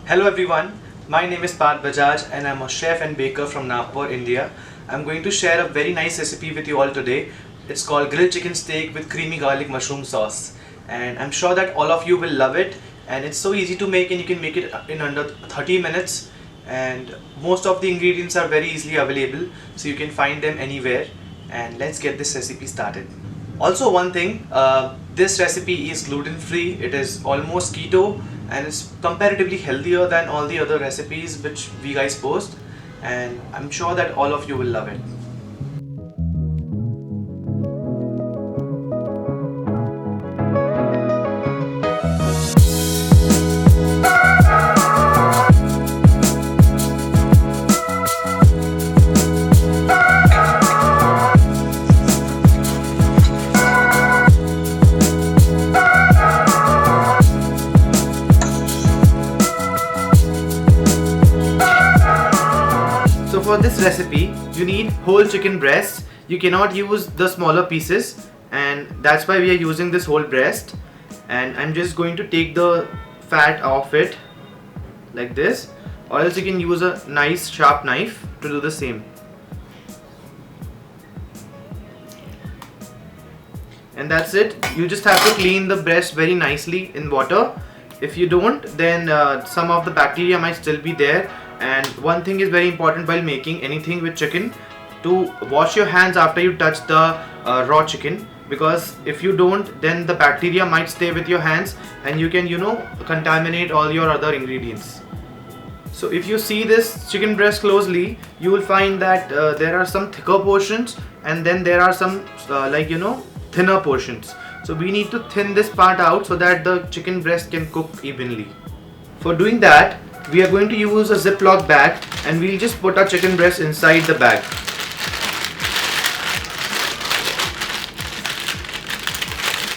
Hello everyone, my name is Parth Bajaj and I'm a chef and baker from Nagpur, India. I'm going to share a very nice recipe with you all today. It's called grilled chicken steak with creamy garlic mushroom sauce. And I'm sure that all of you will love it, and it's so easy to make and you can make it in under 30 minutes, and most of the ingredients are very easily available, so you can find them anywhere. And let's get this recipe started. Also, one thing, this recipe is gluten free, it is almost keto, and it's comparatively healthier than all the other recipes which we guys post, and I'm sure that all of you will love it. So for this recipe, you need whole chicken breast. You cannot use the smaller pieces, and that's why we are using this whole breast. And I'm just going to take the fat off it like this, or else you can use a nice sharp knife to do the same. And that's it. You just have to clean the breast very nicely in water. If you don't, then some of the bacteria might still be there. And one thing is very important while making anything with chicken, to wash your hands after you touch the raw chicken, because if you don't, then the bacteria might stay with your hands and you can contaminate all your other ingredients. So if you see this chicken breast closely, you will find that there are some thicker portions, and then there are some thinner portions. So we need to thin this part out so that the chicken breast can cook evenly. For doing that, we are going to use a Ziploc bag, and we'll just put our chicken breast inside the bag.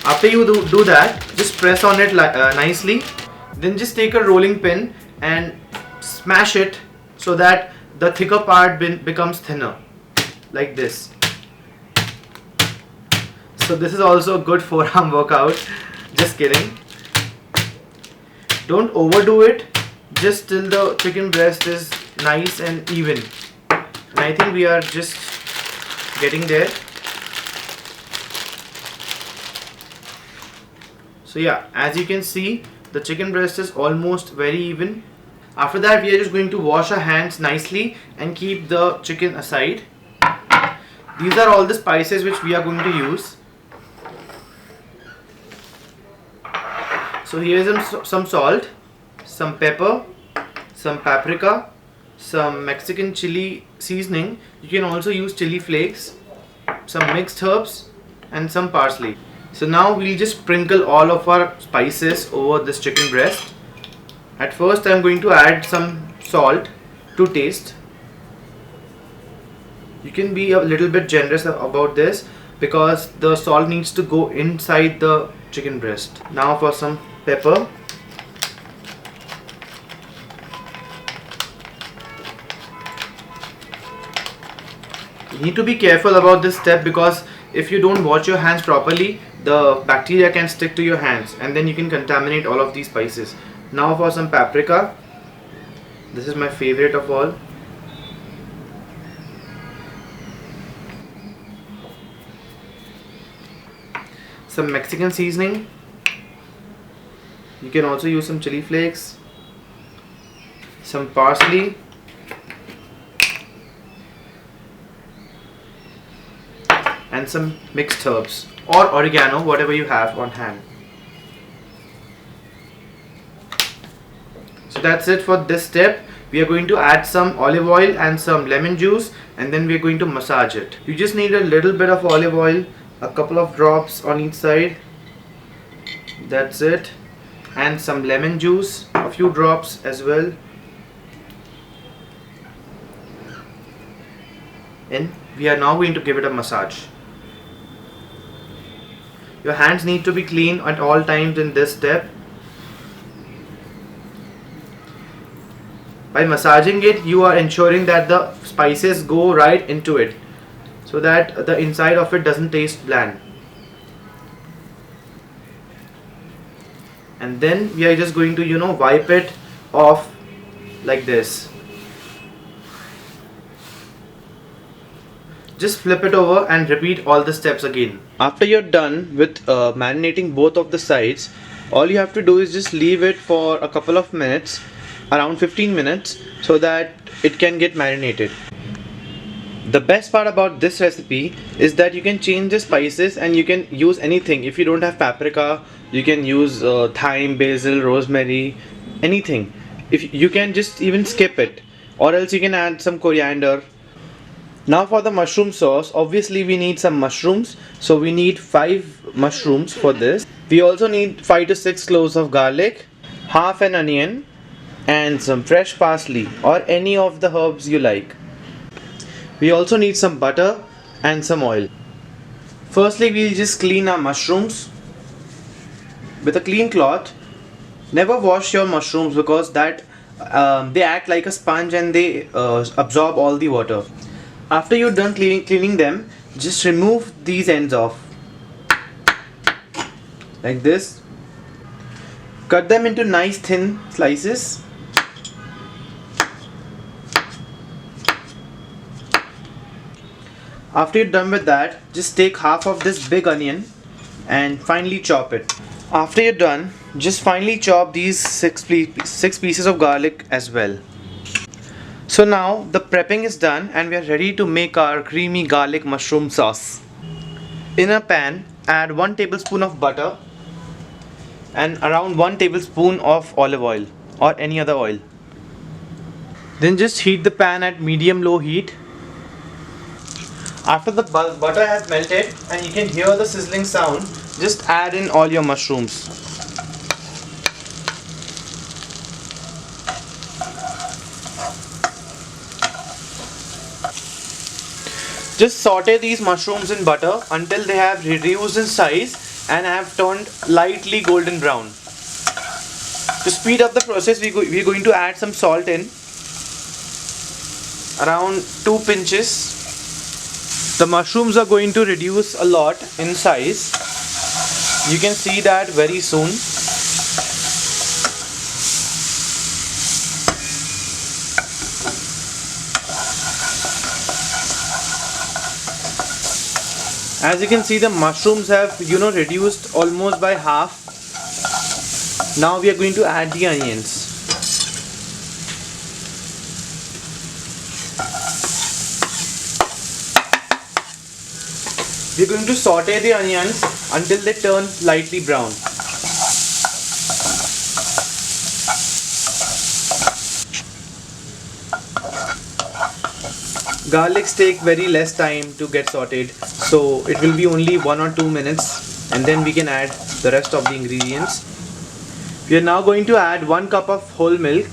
After you do that, just press on it nicely. Then just take a rolling pin and smash it so that the thicker part becomes thinner, like this. So this is also a good forearm workout. Just kidding. Don't overdo it, just till the chicken breast is nice and even. And I think we are just getting there. So yeah, as you can see, the chicken breast is almost very even. After that, we are just going to wash our hands nicely and keep the chicken aside. These are all the spices which we are going to use. So here is some salt, some pepper, some paprika, some Mexican chili seasoning. You can also use chili flakes, some mixed herbs, and some parsley. So now we'll just sprinkle all of our spices over this chicken breast. At first I'm going to add some salt to taste. You can be a little bit generous about this, because the salt needs to go inside the chicken breast. Now for some pepper. You need to be careful about this step, because if you don't wash your hands properly, the bacteria can stick to your hands and then you can contaminate all of these spices. Now for some paprika. This is my favorite of all. Some Mexican seasoning. You can also use some chili flakes, some parsley, and some mixed herbs or oregano, whatever you have on hand. So that's it for this step. We are going to add some olive oil and some lemon juice, and then we are going to massage it. You just need a little bit of olive oil, a couple of drops on each side. That's it. And some lemon juice, a few drops as well. And we are now going to give it a massage. Your hands need to be clean at all times in this step. By massaging it, you are ensuring that the spices go right into it, so that the inside of it doesn't taste bland. And then we are just going to wipe it off like this. Just flip it over and repeat all the steps again. After you're done with marinating both of the sides, all you have to do is just leave it for a couple of minutes, around 15 minutes, so that it can get marinated. The best part about this recipe is that you can change the spices and you can use anything. If you don't have paprika, you can use thyme, basil, rosemary, anything. If you can just even skip it, or else you can add some coriander. Now for the mushroom sauce, obviously we need some mushrooms. So we need 5 mushrooms for this. We also need 5 to 6 cloves of garlic, half an onion, and some fresh parsley or any of the herbs you like. We also need some butter and some oil. Firstly, we'll just clean our mushrooms with a clean cloth. Never wash your mushrooms because that they act like a sponge and they absorb all the water. After you're done cleaning them, just remove these ends off like this. Cut them into nice thin slices. After you're done with that, just take half of this big onion and finely chop it. After you're done, just finely chop these 6 pieces of garlic as well. So now the prepping is done and we are ready to make our creamy garlic mushroom sauce. In a pan, add 1 tablespoon of butter and around 1 tablespoon of olive oil or any other oil. Then just heat the pan at medium-low heat. After the butter has melted and you can hear the sizzling sound, just add in all your mushrooms. Just saute these mushrooms in butter until they have reduced in size and have turned lightly golden brown. To speed up the process, we're going to add some salt in, around 2 pinches. The mushrooms are going to reduce a lot in size. You can see that very soon. As you can see, the mushrooms have reduced almost by half. Now we are going to add the onions. We are going to saute the onions until they turn lightly brown. Garlics take very less time to get sauteed, so it will be only 1 or 2 minutes and then we can add the rest of the ingredients. We are now going to add 1 cup of whole milk,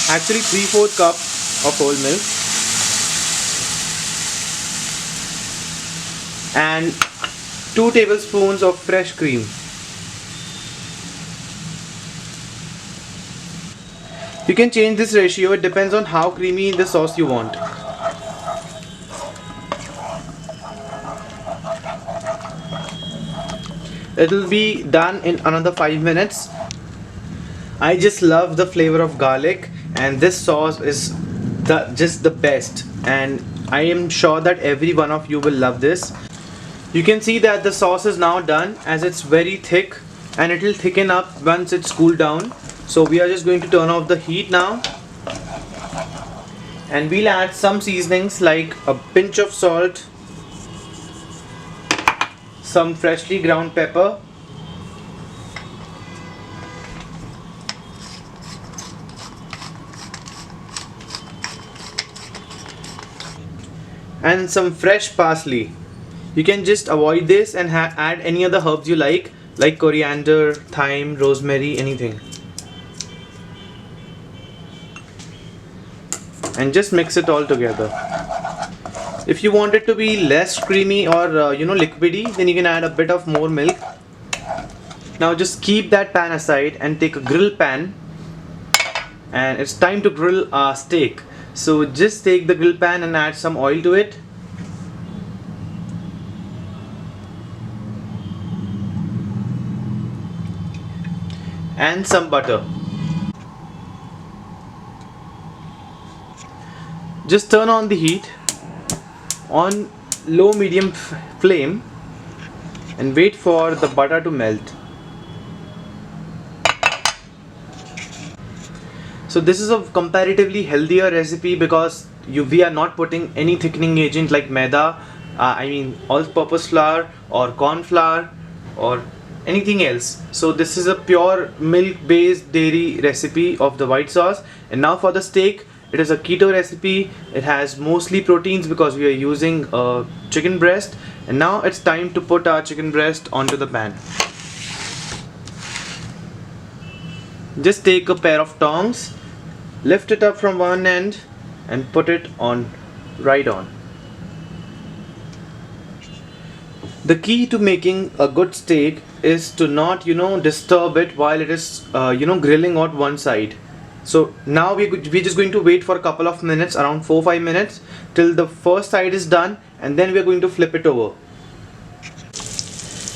actually 3/4 cup of whole milk, and 2 tablespoons of fresh cream. You can change this ratio, it depends on how creamy the sauce you want. It will be done in another 5 minutes. I just love the flavor of garlic and this sauce is just the best, and I am sure that every one of you will love this. You can see that the sauce is now done as it's very thick and it will thicken up once it's cooled down. So we are just going to turn off the heat now and we'll add some seasonings like a pinch of salt, some freshly ground pepper, and some fresh parsley. You can just avoid this and add any other herbs you like coriander, thyme, rosemary, anything. And just mix it all together. If you want it to be less creamy or liquidy, then you can add a bit of more milk. Now just keep that pan aside and take a grill pan, and it's time to grill our steak. So just take the grill pan and add some oil to it. And some butter. Just turn on the heat on low medium flame and wait for the butter to melt. So this is a comparatively healthier recipe because we are not putting any thickening agent like maida, all-purpose flour or corn flour or anything else. So this is a pure milk-based dairy recipe of the white sauce. And now for the steak, it is a keto recipe. It has mostly proteins because we are using chicken breast. And now it's time to put our chicken breast onto the pan. Just take a pair of tongs, lift it up from one end and put it on right on. The key to making a good steak is to not disturb it while it is grilling on one side. So now we're just going to wait for a couple of minutes, around 4-5 minutes, till the first side is done, and then we're going to flip it over.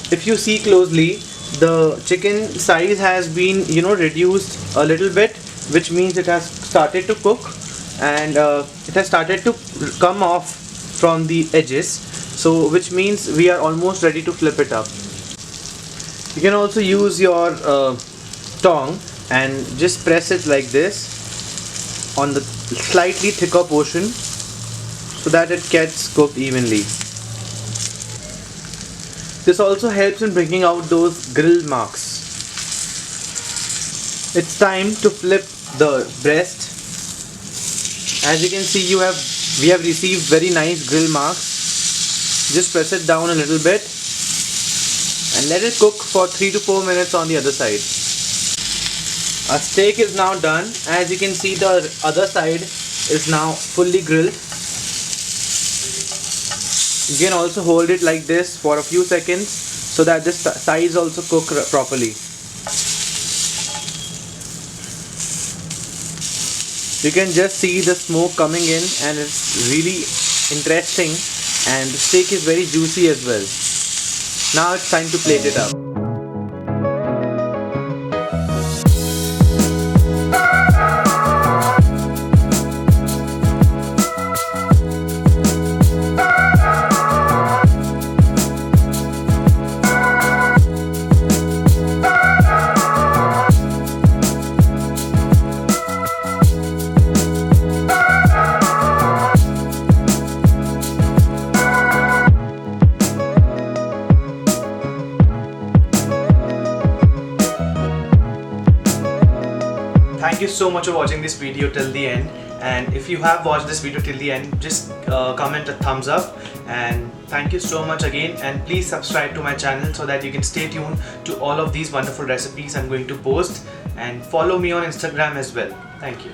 If you see closely, the chicken size has been reduced a little bit, which means it has started to cook and it has started to come off from the edges, so which means we are almost ready to flip it up. You can also use your tongue and just press it like this on the slightly thicker portion so that it gets cooked evenly. This also helps in bringing out those grill marks. It's time to flip the breast. As you can see, we have received very nice grill marks. Just press it down a little bit and let it cook for 3 to 4 minutes on the other side. Our steak is now done. As you can see, the other side is now fully grilled. You can also hold it like this for a few seconds so that this sides also cook properly. You can just see the smoke coming in and it's really interesting, and the steak is very juicy as well. Now it's time to plate it up. Thank you so much for watching this video till the end, and if you have watched this video till the end, just comment a thumbs up, and thank you so much again, and please subscribe to my channel so that you can stay tuned to all of these wonderful recipes I'm going to post, and follow me on Instagram as well. Thank you.